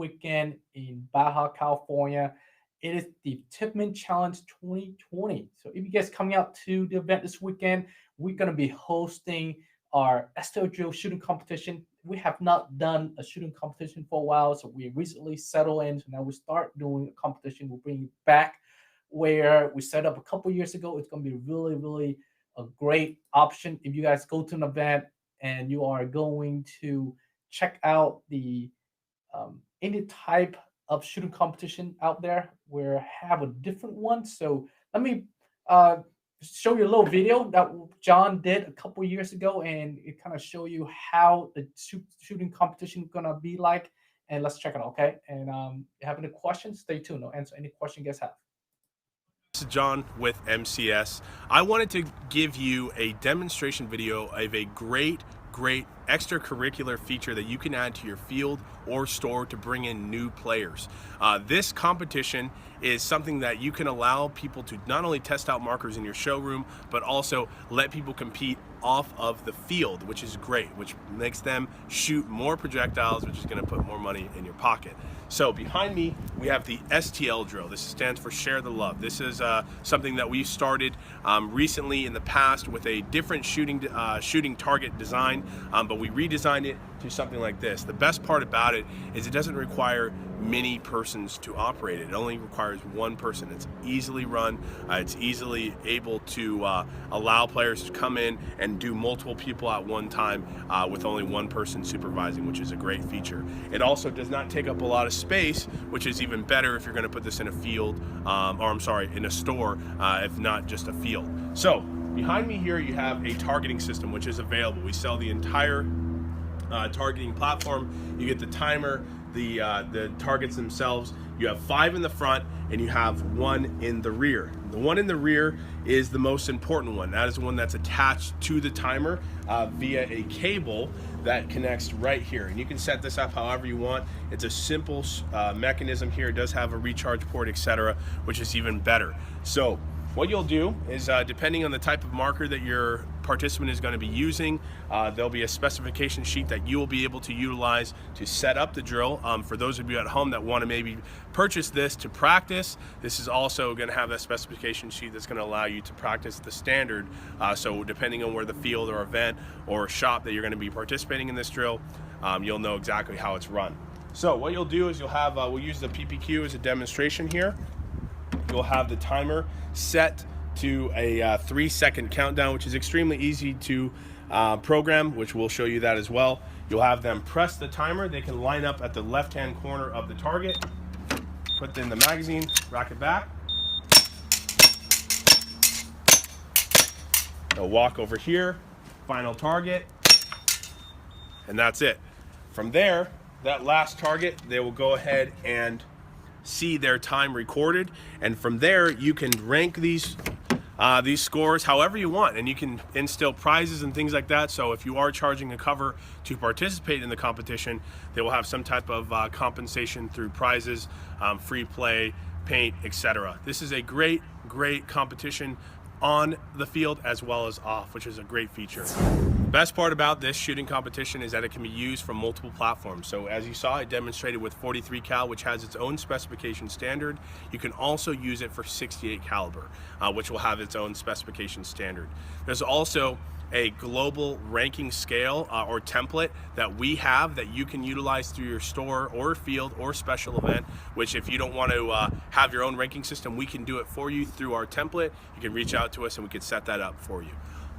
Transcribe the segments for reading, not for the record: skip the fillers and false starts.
weekend in Baja, California. It is the Tippmann Challenge 2020. So if you guys coming out to the event this weekend, we're gonna be hosting our STL drill shooting competition. We have not done a shooting competition for a while, so we recently settled in. So now we start doing a competition. We'll bring it back where we set up a couple years ago. It's gonna be really, really a great option if you guys go to an event and you are going to check out the any type of shooting competition out there. We have a different one. So let me uh, show you a little video that John did a couple years ago, and it kind of show you how the shooting competition gonna be like. And let's check it out, okay? And if you have any questions, stay tuned. I'll answer any question you guys have. This is John with MCS. I wanted to give you a demonstration video of a great extracurricular feature that you can add to your field or store to bring in new players. This competition is something that you can allow people to not only test out markers in your showroom, but also let people compete off of the field, which is great, which makes them shoot more projectiles, which is going to put more money in your pocket. So behind me, we have the STL drill. This stands for Share the Love. This is something that we started recently in the past with a different shooting target design, but we redesigned it to something like this. The best part about it is it doesn't require many persons to operate it. It only requires one person. It's easily run. It's easily able to allow players to come in and do multiple people at one time with only one person supervising, which is a great feature. It also does not take up a lot of space, which is even better if you're going to put this in a field, in a store, if not just a field. So behind me here, you have a targeting system, which is available. We sell the entire targeting platform. You get the timer, the targets themselves. You have 5 in the front and you have 1 in the rear. The one in the rear is the most important one. That is the one that's attached to the timer via a cable that connects right here. And you can set this up however you want. It's a simple mechanism here. It does have a recharge port, etc., which is even better. So what you'll do is, depending on the type of marker that your participant is going to be using, there'll be a specification sheet that you will be able to utilize to set up the drill. For those of you at home that want to maybe purchase this to practice, this is also going to have that specification sheet that's going to allow you to practice the standard. So depending on where the field or event or shop that you're going to be participating in this drill, you'll know exactly how it's run. So what you'll do is you'll have, we'll use the PPQ as a demonstration here. You'll have the timer set to a 3-second countdown, which is extremely easy to program, which we'll show you that as well. You'll have them press the timer. They can line up at the left-hand corner of the target, put in the magazine, rack it back. They'll walk over here, final target, and that's it. From there, that last target, they will go ahead and see their time recorded, and from there you can rank these scores however you want, and you can instill prizes and things like that. So if you are charging a cover to participate in the competition, they will have some type of compensation through prizes, free play, paint, etc. This is a great competition on the field as well as off, which is a great feature. The best part about this shooting competition is that it can be used from multiple platforms. So as you saw, I demonstrated with 43 cal, which has its own specification standard. You can also use it for 68 caliber, which will have its own specification standard. There's also a global ranking scale or template that we have that you can utilize through your store or field or special event, which if you don't want to have your own ranking system, we can do it for you through our template. You can reach out to us and we can set that up for you.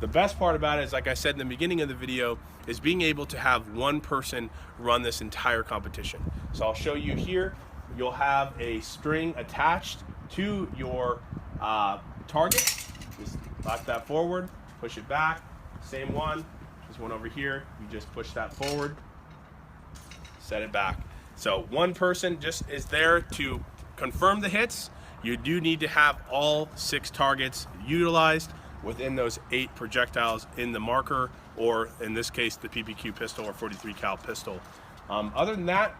The best part about it is, like I said in the beginning of the video, is being able to have one person run this entire competition. So I'll show you here. You'll have a string attached to your target. Just lock that forward, push it back. Same one, this one over here. You just push that forward, set it back. So one person just is there to confirm the hits. You do need to have all 6 targets utilized within those 8 projectiles in the marker, or in this case, the PPQ pistol or 43 cal pistol. Other than that,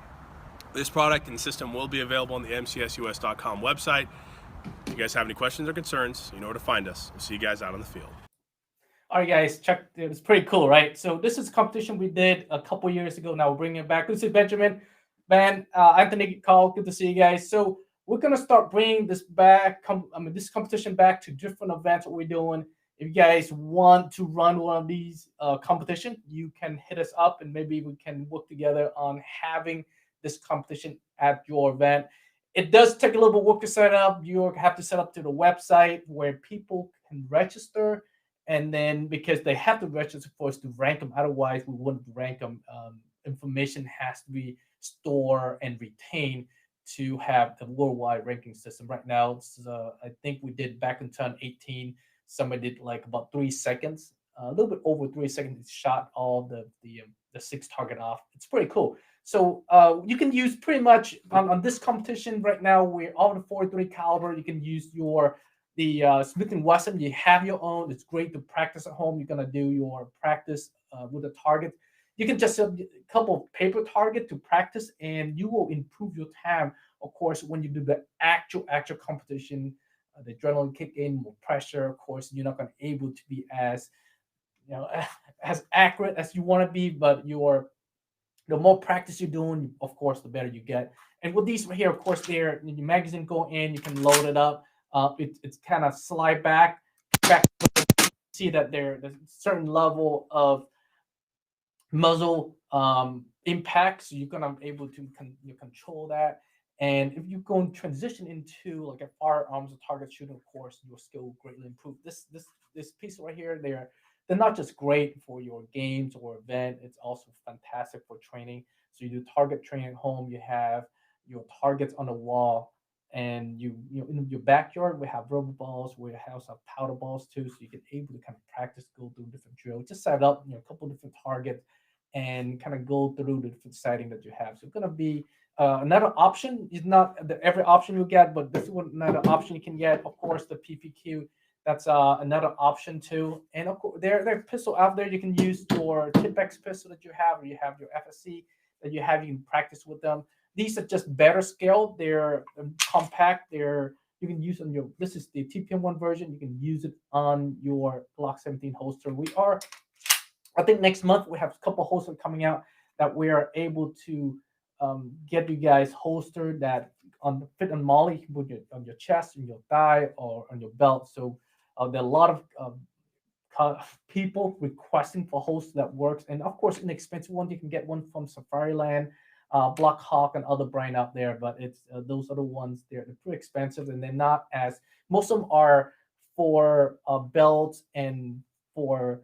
this product and system will be available on the mcsus.com website. If you guys have any questions or concerns, you know where to find us. We'll see you guys out on the field. All right, guys, check. It's pretty cool, right? So this is a competition we did a couple years ago. Now we're bringing it back. This is Benjamin. Ben, Anthony, Carl, good to see you guys. So we're gonna start bringing this back. This competition back to different events. What we're doing. If you guys want to run one of these competition, you can hit us up, and maybe we can work together on having this competition at your event. It does take a little bit of work to set up. You have to set up to the website where people can register, and then because they have to register for us to rank them, otherwise we wouldn't rank them. Information has to be stored and retained to have the worldwide ranking system. Right now, I think we did back in 2018. Somebody did like about 3 seconds, a little bit over 3 seconds. It shot all the six target off. It's pretty cool. So you can use pretty much on this competition right now. We're all the 43 caliber. You can use the Smith and Wesson. You have your own. It's great to practice at home. You're gonna do your practice with the target. You can just a couple of paper target to practice, and you will improve your time. Of course, when you do the actual competition, the adrenaline kick in, more pressure. Of course, you're not going to be able to be as as accurate as you want to be, but the more practice you're doing, of course, the better you get. And with these right here, of course, they're in your magazine go in, you can load it up. It's kind of slide back. See that there's a certain level of muzzle impact, so you're gonna be able to control that. And if you go and transition into like a firearms or target shooting, of course, your skill will greatly improve. This piece right here, they're not just great for your games or event, it's also fantastic for training. So you do target training at home, you have your targets on the wall, and in your backyard we have rubber balls, we also have powder balls too, so you can able to kind of practice, go through different drills, just set up a couple different targets and kind of go through the different setting that you have. So it's gonna be another option. Is not every option you get, but this is another option you can get. Of course, the PPQ, that's another option too. And of course, there pistol out there. You can use your Tippmann pistol that you have, or you have your FSC that you have. You can practice with them. These are just better scale. They're compact. You can use on your. This is the TPM1 version. You can use it on your Glock 17 holster. I think next month we have a couple holsters coming out that we are able to get you guys holstered that on fit on Molly. You can put it on your chest, on your thigh, or on your belt. So there are a lot of people requesting for holster that works, and of course, inexpensive one. You can get one from Safariland, Black Hawk, and other brand out there. But it's those other ones. They're pretty expensive, and they're not as. Most of them are for belts and for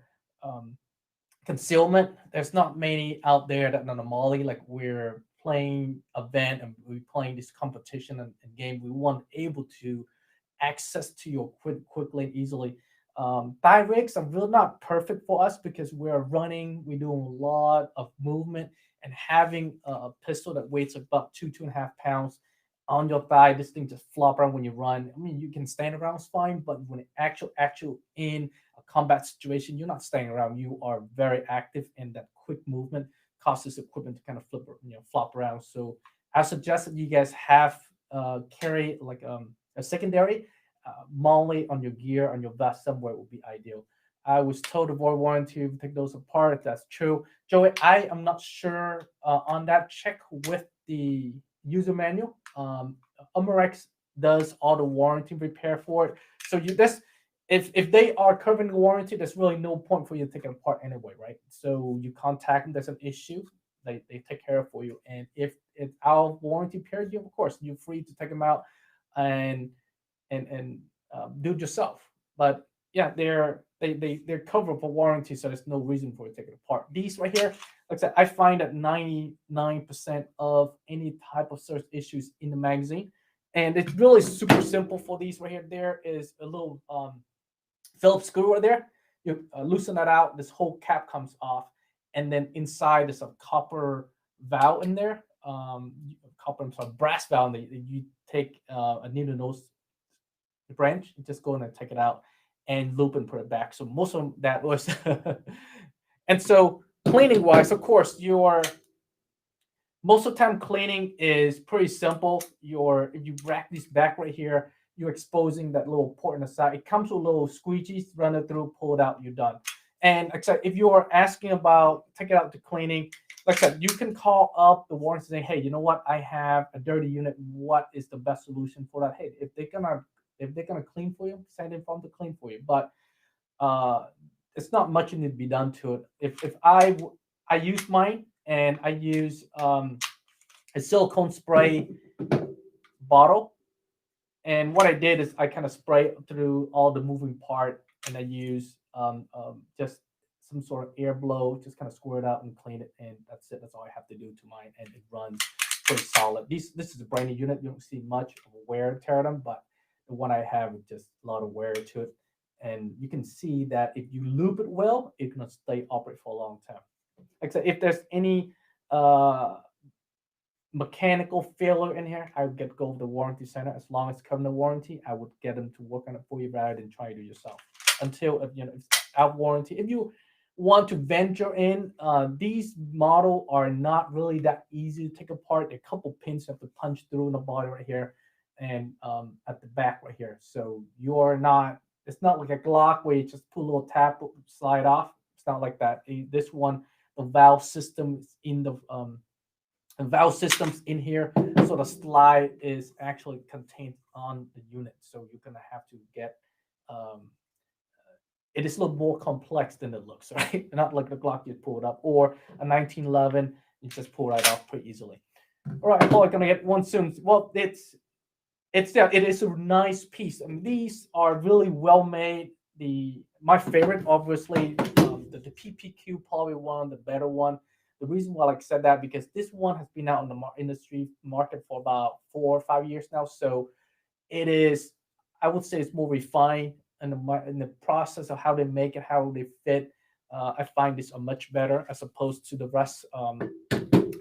concealment. There's not many out there that on the Molly, like we're playing event and we're playing this competition and game. We want able to access to your quickly and easily. Thigh rigs are really not perfect for us because we're doing a lot of movement, and having a pistol that weighs about 2.5 pounds on your thigh, this thing just flop around when you run. I mean, you can stand around it's fine, but when it actual in a combat situation, you're not staying around. You are very active, and that quick movement causes equipment to kind of flop around. So I suggest that you guys have carry like a secondary Molly on your gear, on your vest somewhere would be ideal. I was told to avoid warranty, take those apart. That's true. Joey, I am not sure on that. Check with the user manual. Umarex does all the warranty repair for it. So if they are covering the warranty, there's really no point for you to take it apart anyway, right? So you contact them, there's an issue, they take care of for you. And if it's out of warranty period, of course you're free to take them out and do it yourself. But yeah, they're covered for warranty, so there's no reason for you to take it apart. These right here, like I said, I find that 99% of any type of search issues in the magazine, and it's really super simple for these right here. There is a little Phillips screw right there. You loosen that out. This whole cap comes off, and then inside there's a copper valve in there. Brass valve. That you take a needle nose branch and just go in and take it out and loop and put it back. So most of that was, and so cleaning wise, of course, most of the time cleaning is pretty simple. If you rack this back right here, you're exposing that little port on the side. It comes with little squeegees, run it through, pull it out, you're done. And like I said, if you are asking about take it out to cleaning, like I said, you can call up the warranty and say, hey, you know what? I have a dirty unit. What is the best solution for that? Hey, if they're gonna clean for you, send them from to clean for you. But uh, it's not much need to be done to it. If I use mine and I use a silicone spray bottle, and what I did is I kind of spray through all the moving part, and I use just some sort of air blow, just kind of squirt it out and clean it, and that's it. That's all I have to do to mine, and it runs pretty solid. This is a brand new unit. You don't see much of a wear and tear on them, but the one I have is just a lot of wear to it, and you can see that if you loop it well, it's gonna stay operate for a long time. Like I said, if there's any uh mechanical failure in here, I would get go to the warranty center. As long as it's covered the warranty, I would get them to work on it for you rather than try to do it yourself. Until if you know it's out warranty. If you want to venture in, these model are not really that easy to take apart. There are a couple pins you have to punch through in the body right here, and at the back right here. So you're not. It's not like a Glock where you just put a little tap, slide off. It's not like that. This one, the valve system is in the valve systems in here. So the slide is actually contained on the unit. So you're gonna have to get um, it is a little more complex than it looks, right? Not like the Glock you pull it up or a 1911, you just pull right off pretty easily. All right, I'm probably gonna get one soon. Well, it's there. It is a nice piece. I mean, these are really well made. The my favorite, obviously, the PPQ probably one of the better one. The reason why I said that because this one has been out in the industry market for about 4 or 5 years now. So it is, I would say, it's more refined in the process of how they make it, how they fit. I find this a much better as opposed to the rest.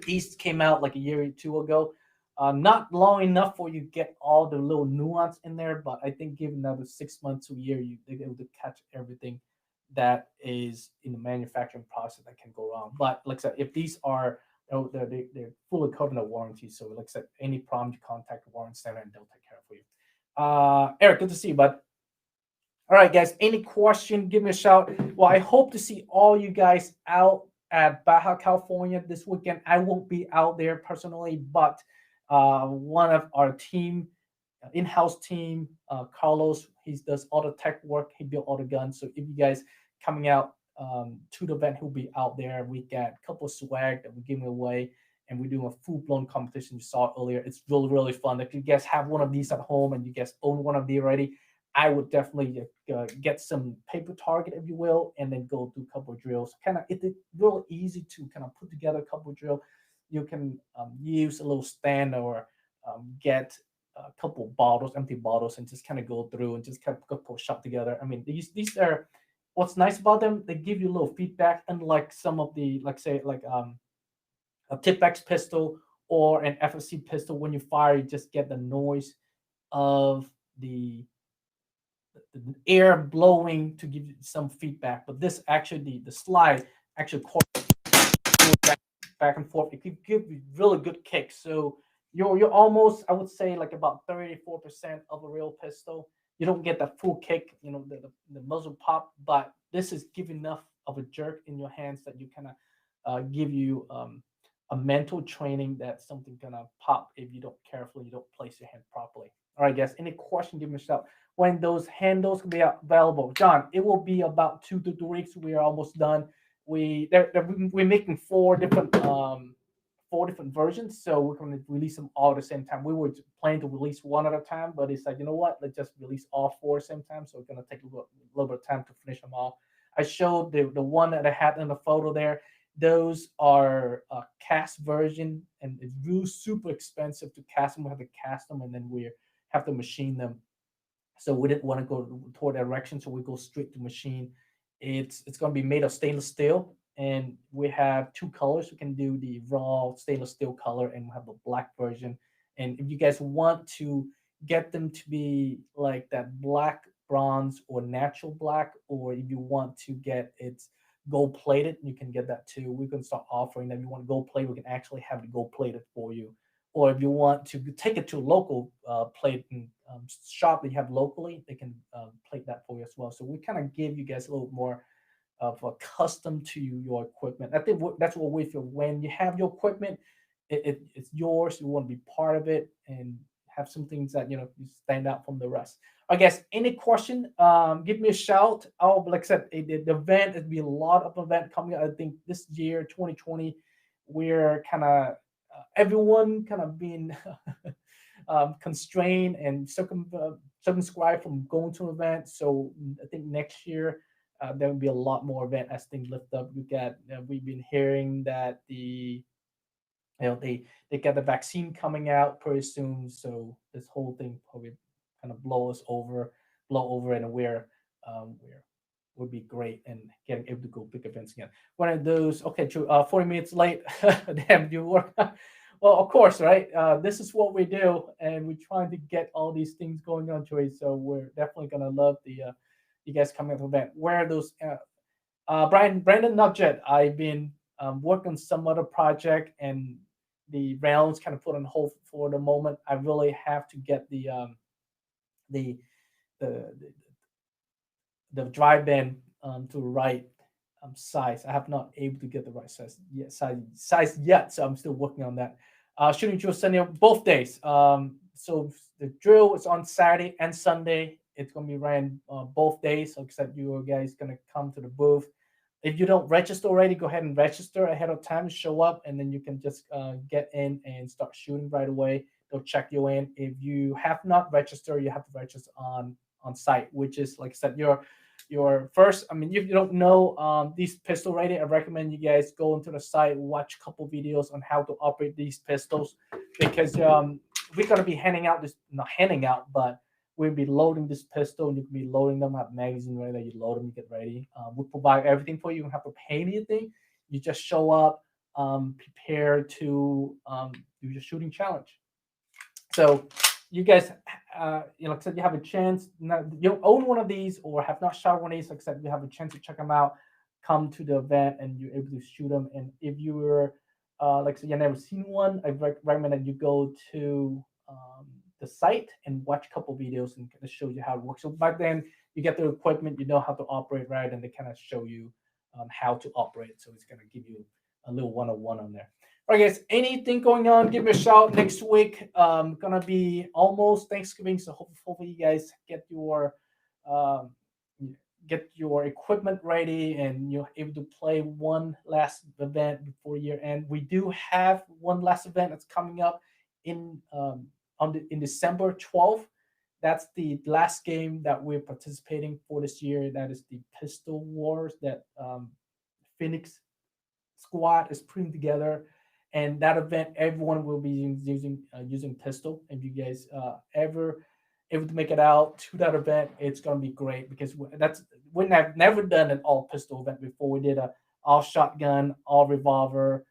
These came out like a year or two ago. Not long enough for you to get all the little nuance in there, but I think given another 6 months to a year, you they're able to catch everything that is in the manufacturing process that can go wrong. But like I said, if these are they're fully covered in warranty, so like I said, any problem you contact the warranty center and they'll take care of for you. Eric, good to see you, bud. All right, guys. Any question? Give me a shout. Well, I hope to see all you guys out at Baja, California this weekend. I won't be out there personally, but one of our team, in-house team, Carlos, he does all the tech work. He built all the guns. So if you guys coming out to the event, he'll be out there. We got a couple of swag that we're giving away, and we're doing a full-blown competition. You saw it earlier. It's really, really fun. If you guys have one of these at home and you guys own one of these already, I would definitely get some paper target, if you will, and then go do a couple of drills. Kind of, it's really easy to kind of put together a couple of drill. You can use a little stand or get a couple of bottles, empty bottles, and just kind of go through and just kind of put a shot together. I mean, these are what's nice about them. They give you a little feedback, unlike some of the like say like a Tipex pistol or an FFC pistol. When you fire, you just get the noise of the air blowing to give you some feedback. But this actually the slide actually back, back and forth. It could give you really good kicks. So you're almost, I would say, like about 34% of a real pistol. You don't get that full kick, the muzzle pop, but this is giving enough of a jerk in your hands that you kind of give you a mental training that something gonna pop if you don't carefully, you don't place your hand properly. All right, guys. Any question? Give me a shout. When those handles will be available, John, it will be about 2 to 3 weeks. We are almost done. We're making four different versions, so we're going to release them all at the same time. We were planning to release one at a time, but it's like, you know what? Let's just release all four at the same time. So it's going to take a little bit of time to finish them all. I showed the one that I had in the photo there. Those are cast version, and it's really super expensive to cast them. We have to cast them, and then we have to machine them. So we didn't want to go toward that direction, so we go straight to machine. It's going to be made of stainless steel, and we have two colors. We can do the raw stainless steel color, and we have the black version. And if you guys want to get them to be like that black bronze or natural black, or if you want to get it gold plated, you can get that too. We can start offering them. If you want gold plate, we can actually have it gold plated for you. Or if you want to take it to a local plate and shop that you have locally, they can plate that for you as well. So we kind of give you guys a little more of accustomed to your equipment. I think that's what we feel. When you have your equipment, it's yours. You want to be part of it and have some things that you stand out from the rest. I guess any question, give me a shout. Oh, like I said, the event, there'll be a lot of event coming up. I think this year, 2020, we're kind of everyone kind of being constrained and circumscribed from going to an event. So I think next year there will be a lot more event as things lift up. We've been hearing that they got the vaccine coming out pretty soon, so this whole thing probably kind of blow over, and we're would be great and getting able to go big events again. One of those, okay, true. 40 minutes late. Damn, you work. Well, of course, right? This is what we do, and we're trying to get all these things going on, Joey. So we're definitely gonna love the you guys coming to the event. Where are those? Brandon, not yet. I've been working on some other project, and the rounds kind of put on hold for the moment. I really have to get the the the drive-in to the right size. I have not able to get the right size yet, so I'm still working on that. Shooting drill Sunday both days. So the drill is on Saturday and Sunday. It's gonna be ran both days. Like I said, you guys gonna come to the booth. If you don't register already, go ahead and register ahead of time. Show up, and then you can just get in and start shooting right away. They'll check you in. If you have not registered, you have to register on site, which is like I said, your first. I mean, if you don't know these pistol rating, I recommend you guys go into the site, watch a couple videos on how to operate these pistols, because we're gonna be handing out this, not handing out, but we'll be loading this pistol, and you can be loading them up magazine right there. You load them, you get ready. We provide everything for you. You don't have to pay anything. You just show up, prepare to do your shooting challenge. So you guys, like I said, you have a chance. Now, you own one of these or have not shot one of these. Like I said, you have a chance to check them out. Come to the event and you're able to shoot them. And if you were, like I said, you've never seen one, I recommend that you go to the site and watch a couple videos and kind of show you how it works. So back then, you get the equipment, you know how to operate, right? And they kind of show you how to operate. So it's going to give you a little one-on-one on there. All right, guys, anything going on, give me a shout. Next week, gonna be almost Thanksgiving, so hopefully you guys um, get your equipment ready and you're able to play one last event before year end. We do have one last event that's coming up in in December 12th. That's the last game that we're participating for this year. That is the Pistol Wars that Phoenix squad is putting together, and that event everyone will be using pistol. If you guys ever able to make it out to that event, it's gonna be great because we've never done an all pistol event before. We did a all shotgun, all revolver,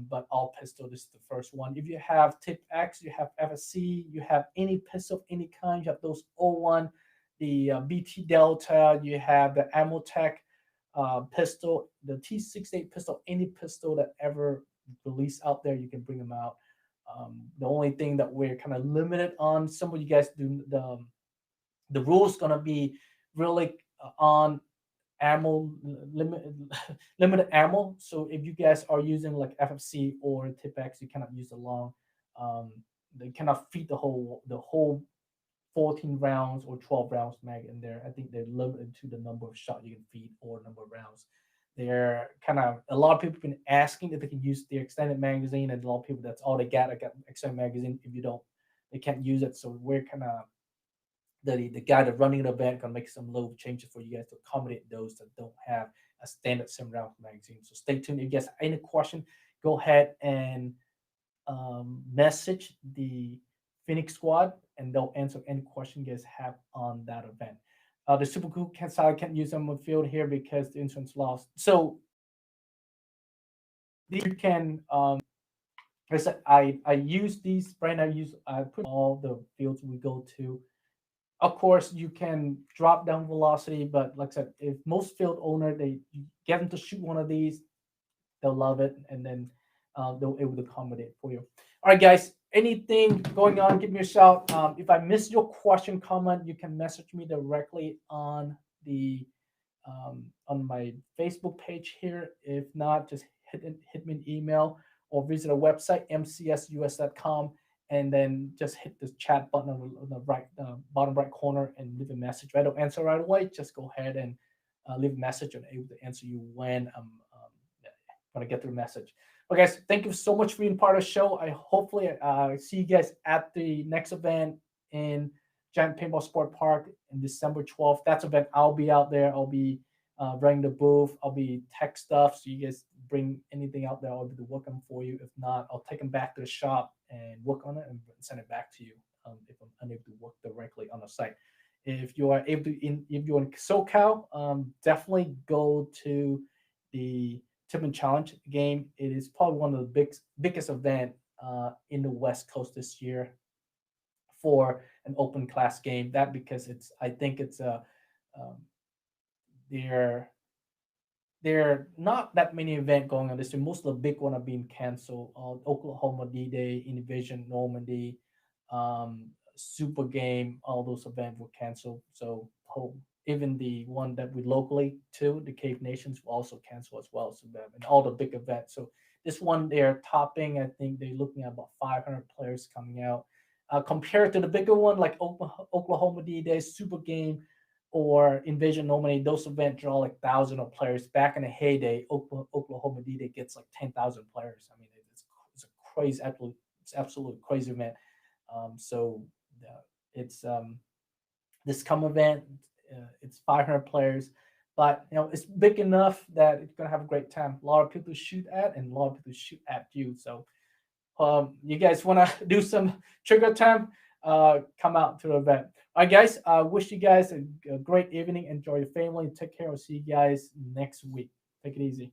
but all pistol. This is the first one. If you have Tip X, you have FSC, you have any pistol of any kind, you have those O1, the BT Delta, you have the Amotech pistol, the T68 pistol, any pistol that ever released out there, you can bring them out. The only thing that we're kind of limited on, some of you guys do the rules gonna be really on ammo limited ammo. So if you guys are using like FFC or Tipex, you cannot use the long. They cannot feed the whole 14 rounds or 12 rounds mag in there. I think they're limited to the number of shots you can feed or number of rounds. They're kind of a lot of people have been asking if they can use the extended magazine, and a lot of people that's all they got. I got extended magazine. If you don't, they can't use it. So we're kind of the guy that's running the event gonna make some little changes for you guys to accommodate those that don't have a standard 7 round magazine. So stay tuned. If you guys have any question, go ahead and message the Phoenix Squad, and they'll answer any question you guys have on that event. The Super Cool can't use them on the field here because the insurance lost. So you can, I said, I use these brand. I put all the fields we go to. Of course, you can drop down velocity, but like I said, if most field owner they get them to shoot one of these, they'll love it, and then they'll able to accommodate for you. All right, guys. Anything going on? Give me a shout. If I missed your question, comment, you can message me directly on the on my Facebook page here. If not, just hit me an email or visit our website, mcsus.com, and then just hit the chat button on the right bottom right corner and leave a message. If I don't answer right away, just go ahead and leave a message, and I'm able to answer you when I get through the message. But guys, thank you so much for being part of the show. I hopefully see you guys at the next event in Giant Paintball Sport Park in December 12th. That's event. I'll be out there. I'll be running the booth. I'll be tech stuff. So you guys bring anything out there, I'll be to work them for you. If not, I'll take them back to the shop and work on it and send it back to you if I'm unable to work directly on the site. If you are able to, if you're in SoCal, definitely go to the Tippmann Challenge game. It is probably one of the biggest event in the West Coast this year for an open class game. That because I think it's a um, there there are not that many events going on this year. Most of the big one are being canceled. Oklahoma D-Day, Invasion Normandy, Super Game, all those events were canceled. So even the one that we locally to the Cave Nations will also cancel as well. So and all the big events. So this one they're topping. I think they're looking at about 500 players coming out. Compared to the bigger one like Oklahoma D-Day, Super Game, or Invasion Normandy, those events draw like thousands of players. Back in the heyday, Oklahoma D-Day gets like 10,000 players. I mean, it's a crazy, it's absolutely crazy event. So it's this come event. It's 500 players, but it's big enough that it's gonna have a great time. A lot of people shoot at, and a lot of people shoot at you. So you guys want to do some trigger time? Come out to the event. All right, guys. Wish you guys a great evening. Enjoy your family. Take care. I'll see you guys next week. Take it easy.